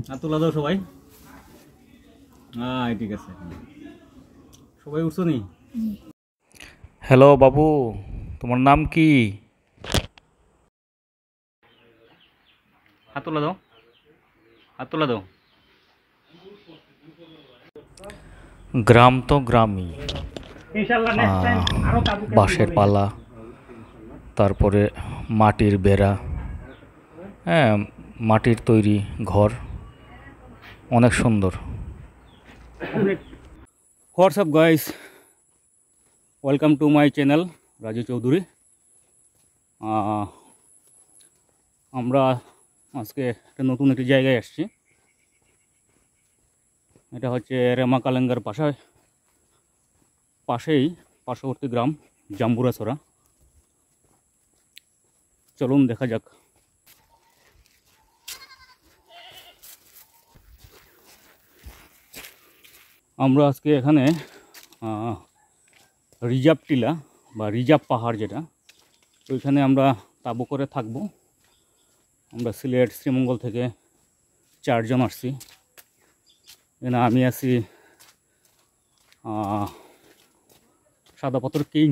হাত তুলা দাও সবাই। ঠিক আছে, সবাই উঠছো নি? হ্যালো বাবু, তোমার নাম কি? হাত তুলা দাও, হাত তুলা দাও। গ্রাম তো গ্রামই, বাঁশের পালা, তারপরে মাটির বেড়া, হ্যাঁ, মাটির তৈরি ঘর, অনেক সুন্দর। WhatsApp guys, welcome to my channel Raju Chowdhury. আমরা আজকে একটা নতুন একটি জায়গায় আসছি। এটা হচ্ছে রেমা কালেঙ্গার পাশেই পার্শ্ববর্তী গ্রাম জাম্বুরাছড়া। চলুন দেখা যাক। আমরা আজকে এখানে রিজার্ভ টিলা বা রিজার্ভ পাহাড় যেটা, ওইখানে আমরা তাঁবু করে থাকবো। আমরা সিলেট শ্রীমঙ্গল থেকে 4 জন আসছি। এখানে আমি আছি সাদা পাথর কিং,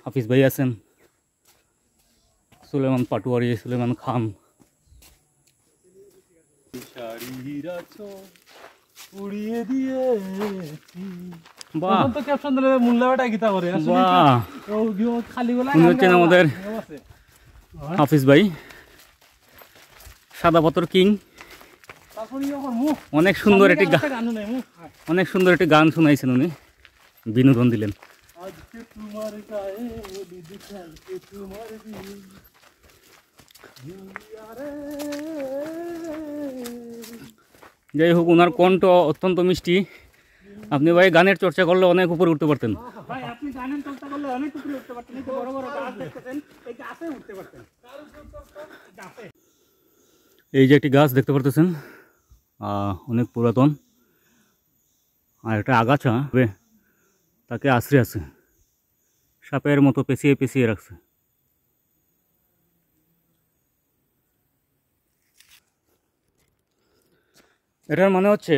হাফিজ ভাই আছেন, সুলেমান পাটোয়ারি, সুলেমান খান। আমাদের হাফিজ ভাই সাদা পাথর কিং। অনেক সুন্দর একটি গান শোনাইছেন উনি, বিনোদন দিলেন। যাই হোক, ওনার কণ্ঠ অত্যন্ত মিষ্টি। আপনি ভাই গানের চর্চা করলে অনেক উপরে উঠতে পারতেন। এই যে একটি গাছ দেখতে পারতেছেন, অনেক পুরাতন, আর একটা আগাছা তাকে আশ্রয় আছে, সাপের মতো পেঁচিয়ে পেঁচিয়ে রাখছে। এটার মানে হচ্ছে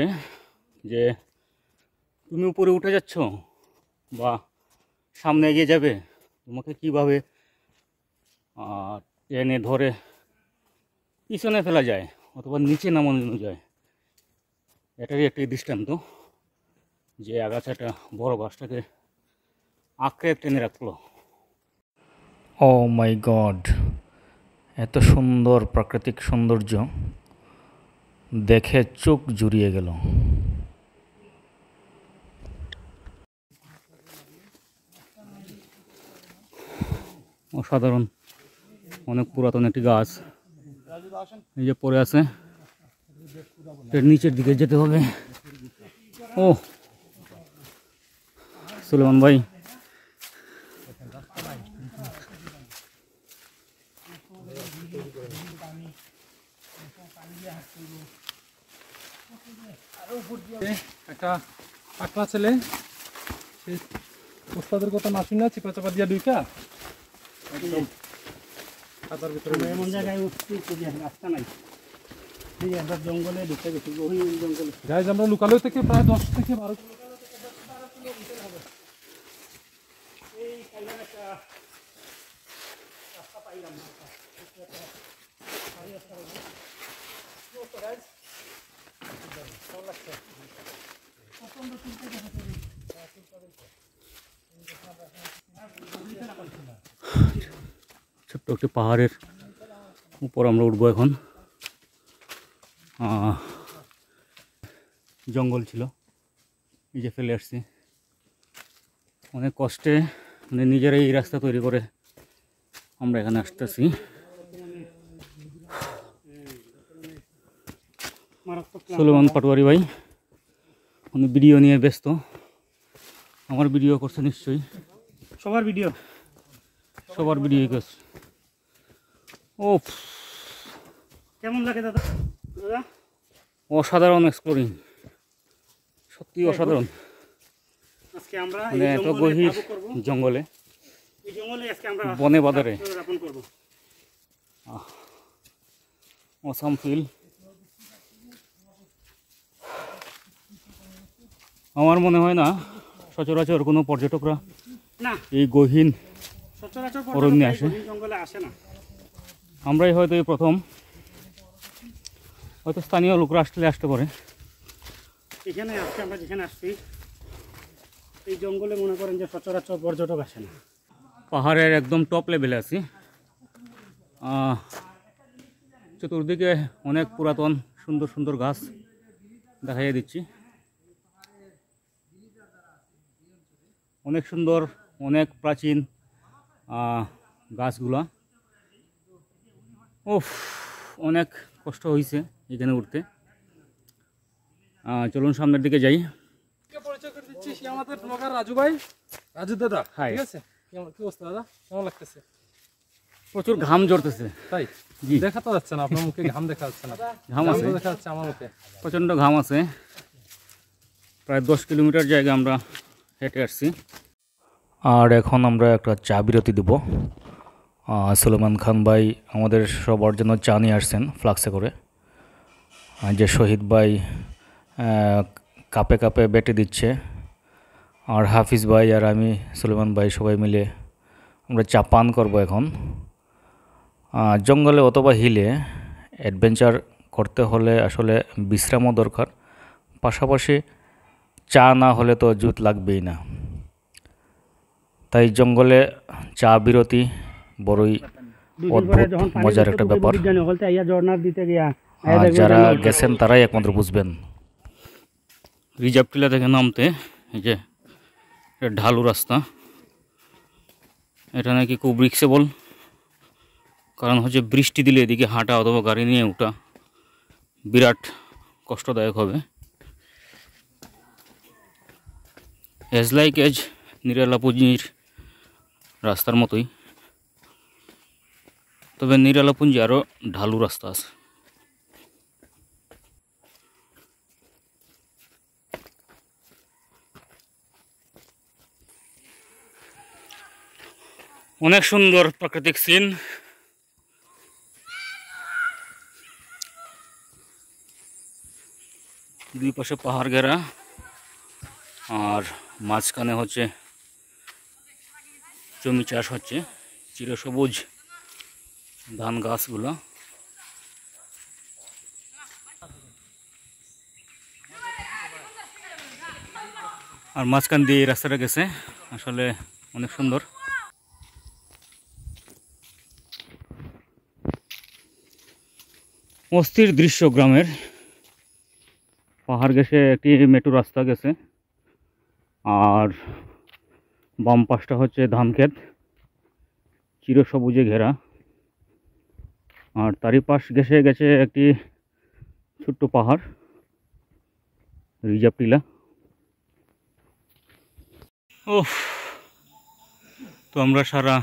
যে তুমি উপরে উঠে যাচ্ছ বা সামনে এগিয়ে যাবে, তোমাকে কিভাবে টেনে ধরে পিছনে ফেলা যায় অথবা নিচে নামানো যায়, এটারই একটি দৃষ্টান্ত যে আগাছাটা বড় গাছটাকে আঁকড়ে টেনে রাখলো। ও মাই গড, এত সুন্দর প্রাকৃতিক সৌন্দর্য দেখে চোখ জুড়িয়ে গেল। অসাধারণ, অনেক পুরাতন একটি গাছ এই যে পড়ে আছে, এর নিচের দিকে যেতে হবে। ও সুলেমান ভাই, একটা পাকলা ছেলে সেই ওস্তাদের কথা না শুনে চিপা চাপা দিয়া দুইটা একদম খাতার ভিতরে এমন জায়গায় উঠছি রাস্তা নাই, জঙ্গলে ঢুকে গেছি। গাইজ, আমরা লোকালয় থেকে প্রায় 10 থেকে 12 কিলোমিটার হবে। ছোট্ট একটি পাহাড়ের উপর আমরা উঠবো এখন। জঙ্গল ছিল, এই যে ফেলে আসছি অনেক কষ্টে, মানে নিজেরাই এই রাস্তা তৈরি করে আমরা এখানে আসতেছি। সুলেমান পাটোয়ারি ভাই উনি ভিডিও নিয়ে ব্যস্ত, আমার ভিডিও করছে নিশ্চয়ই, সবার ভিডিও করছে। ও কেমন লাগে দাদা? অসাধারণ এক্সপ্লোরিং, সত্যি অসাধারণ। আজকে আমরা এত গভীর জঙ্গলে, বনে বাজারে অসাম ফিল, আমার মনে হয় না সচরাচর কোনো পর্যটকরা না এই গহীন সচরাচর অরণ্যে পর্যটকরা এই আসে। গহীন জঙ্গলে আসে না। আমরাই হয়তো এই প্রথম, হয়তো স্থানীয় লোকরা আসতে পারে। এখানে আজকে আমরা যেখানে আসছি এই জঙ্গলে মনে করেন যে সচরাচর পর্যটক আসে না। পাহাড়ের একদম টপ লেভেলে আছি। চতুর্দিকে অনেক পুরাতন সুন্দর সুন্দর গাছ দেখাইয়ে দিচ্ছি। অনেক সুন্দর, অনেক প্রাচীন গাছগুলা। ওফ, অনেক কষ্ট হয়েছে এখানে উঠতে। চলুন সামনের দিকে যাই। পরিচয় করে দিচ্ছি, সে আমাদের ব্লগার রাজু ভাই, রাজু দাদা। Hi. ঠিক আছে, কি অবস্থা দাদা, কেমন লাগতেছে? প্রচুর ঘাম ঝরতেছে। তাই জি। দেখা তো যাচ্ছে না, আপনার মুখে ঘাম দেখা যাচ্ছে না। ঘাম আছে, তো দেখা যাচ্ছে আমার মুখে। প্রচণ্ড ঘাম আছে। প্রায় 10 কিলোমিটার জায়গা আমরা হেঁটে আসছি। আর এখন আমরা একটা চা বিরতি দেব। সুলেমান খান ভাই আমাদের সবার জন্য চা নিয়ে আসছেন ফ্লাক্সে করে। যে শহীদ ভাই কাপে কাপে বেটে দিচ্ছে, আর হাফিজ ভাই আর আমি সুলেমান ভাই সবাই মিলে আমরা চা পান করবো এখন। জঙ্গলে অথবা হিলে অ্যাডভেঞ্চার করতে হলে আসলে বিশ্রামও দরকার, পাশাপাশি চা না হলে তো জুত লাগবেই না। তাই জঙ্গলে চা বিরতি বড়ই অদ্ভুত মজার একটা ব্যাপার। যারা গেছেন তারাই একমাত্র বুঝবেন। রিজার্ভ টিলা থেকে নামতে এই যে এটা ঢালু রাস্তা, এটা নাকি খুব রিক্সেবল। কারণ হচ্ছে বৃষ্টি দিলে এদিকে হাঁটা অথবা গাড়ি নিয়ে ওঠা বিরাট কষ্টদায়ক হবে। এজ লাইক এজ নিরালাপুঞ্জির রাস্তার মতোই, তবে নিরালাপুঞ্জি আরও ঢালু রাস্তা আছে। অনেক সুন্দর প্রাকৃতিক সিন। দুই পাশে পাহাড় ঘেরা, আর মাঝখানে হচ্ছে জমি চাষ হচ্ছে, চিরসবুজ ধান গাছগুলো। আর মাঝখান দিয়ে এই রাস্তাটা গেছে, আসলে অনেক সুন্দর। অস্থির দৃশ্য গ্রামের। পাহাড় গেছে, একটি মেট্রো রাস্তা গেছে, আর বাম পাশটা হচ্ছে ধান ক্ষেত চিরসবুজে ঘেরা, আর তারই পাশ গেছে একটি ছোট্ট পাহাড়, রিজার্ভ টিলা। ওহ, তো আমরা সারা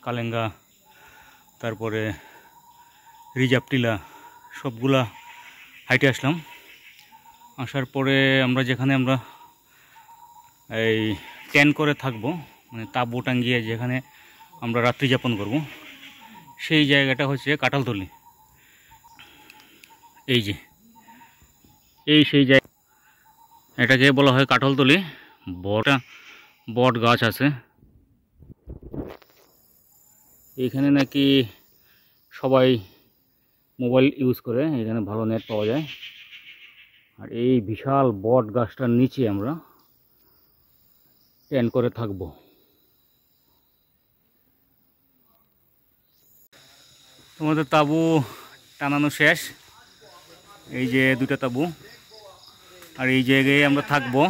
কালেঙ্গা, তারপরে রিজার্ভ টিলা সবগুলা হাইটে আসলাম। আসার পরে আমরা যেখানে আমরা এই টেন্ট করে থাকবো, মানে তাঁবু টাঙ্গিয়ে যেখানে আমরা রাত্রি যাপন করব, সেই জায়গাটা হচ্ছে কাঁঠালতলি। এই যে সেই জায়গা, এটাকে বলা হয় কাঁঠালতলি। বট গাছ আছে এইখানে, নাকি সবাই মোবাইল ইউজ করে, এখানে ভালো নেট পাওয়া যায়। আর এই বিশাল বট গাছটার নিচে আমরা টেন্ট করে থাকব। তোমাদের তাঁবু টানানো শেষ, এই যে দুটা তাঁবু, আর এই জায়গায় আমরা থাকবো।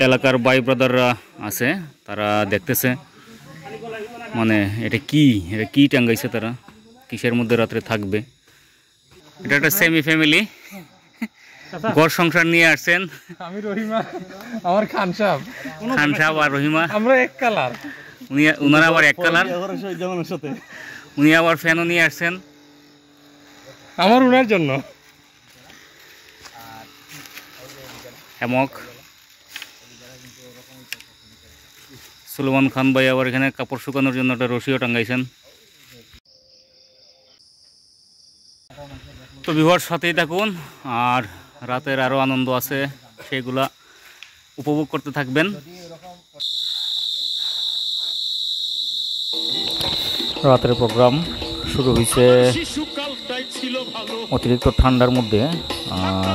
এলাকার ভাই ব্রাদাররা আছে, তারা দেখতেছে মানে এটা কি টাঙ্গাইছে তারা, কিসের মধ্যে রাত্রে থাকবে। এটা একটা সেমি ফ্যামিলি, ঘর সংসার নিয়ে আসছেন। আমি রহিমা, আমার খান সাহেব আর রহিমা, আমরা এক কালার। উনারা আবার এক কালার, উনি আবার ফ্যানও নিয়ে আসছেন আমার উনার জন্য। হেমক সুলেমান খান ভাই আবার এখানে কাপড় শুকানোর জন্য একটা রশিও টাঙ্গাইছেন। তো ভিউয়ার সাথেই থাকুন, আর রাতের আরও আনন্দ আছে, সেগুলা উপভোগ করতে থাকবেন। রাতের প্রোগ্রাম শুরু হয়েছে অতিরিক্ত ঠান্ডার মধ্যে।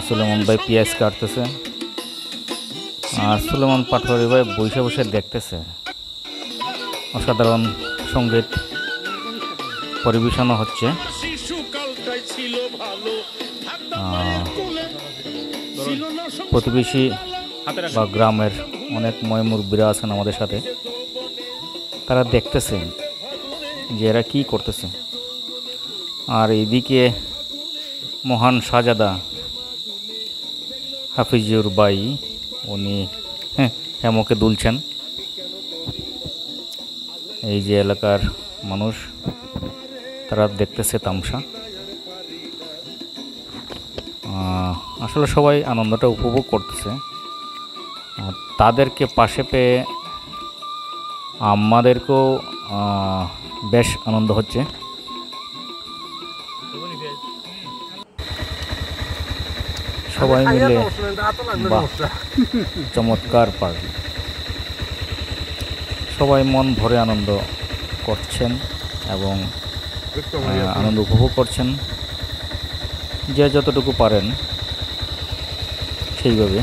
সুলেমান ভাই পেঁয়াজ কাটতেছে আর সুলেমান পাটোয়ারি ভাই বসে বসে দেখতেছে। অসাধারণ সঙ্গীত পরিবেশনা হচ্ছে। প্রতিবেশী বা গ্রামের অনেক ময়মুরব্বীরা আছেন আমাদের সাথে, তারা দেখতেছে যে এরা কী করতেছে। আর এদিকে মহান শাহজাদা হাফিজুর ভাই উনি হেমকে দুলছেন। এই যে এলাকার মানুষ তারা দেখতেছে তামসা। আসলে সবাই আনন্দটা উপভোগ করতেছে। তাদেরকে পাশে পেয়ে আমাদেরকেও বেশ আনন্দ হচ্ছে। সবাই মিলে বাহ, চমৎকার পার্টি। সবাই মন ভরে আনন্দ করছেন এবং আনন্দ উপভোগ করছেন, যে যতটুকু পারেন সেইভাবে।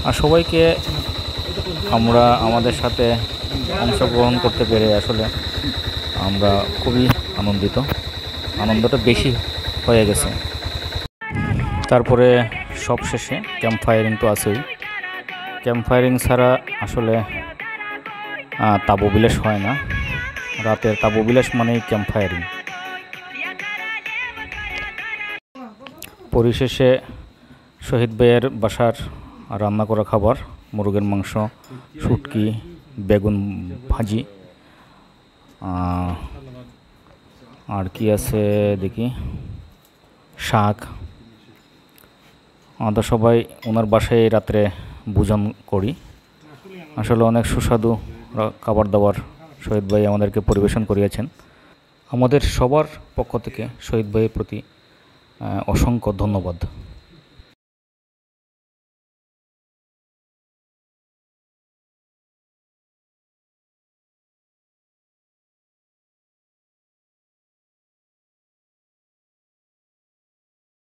আর সবাইকে আমরা আমাদের সাথে অংশগ্রহণ করতে পেরে আসলে আমরা খুবই আনন্দিত। আনন্দটা বেশি হয়ে গেছে। তারপরে সব শেষে ক্যাম্প ফায়ারিং তো আছেই। ক্যাম্প ফায়ারিং ছাড়া আসলে তাবু বিলাস হয় না। রাতের তাবু বিলাস মানেই ক্যাম্প ফায়ারিং। পরিশেষে শহীদ ভাইয়ের বাসার রান্না করা খাবার, মুরগির মাংস, শুটকি, বেগুন ভাজি, আর কি আছে দেখি, শাক। আমরা সবাই ওনার বাসায় রাত্রে ভোজন করি। আসলে অনেক সুস্বাদু খাবার দাবার শহীদ ভাই আমাদেরকে পরিবেশন করিয়েছেন। আমাদের সবার পক্ষ থেকে শহীদ ভাইয়ের প্রতি অসংখ্য ধন্যবাদ।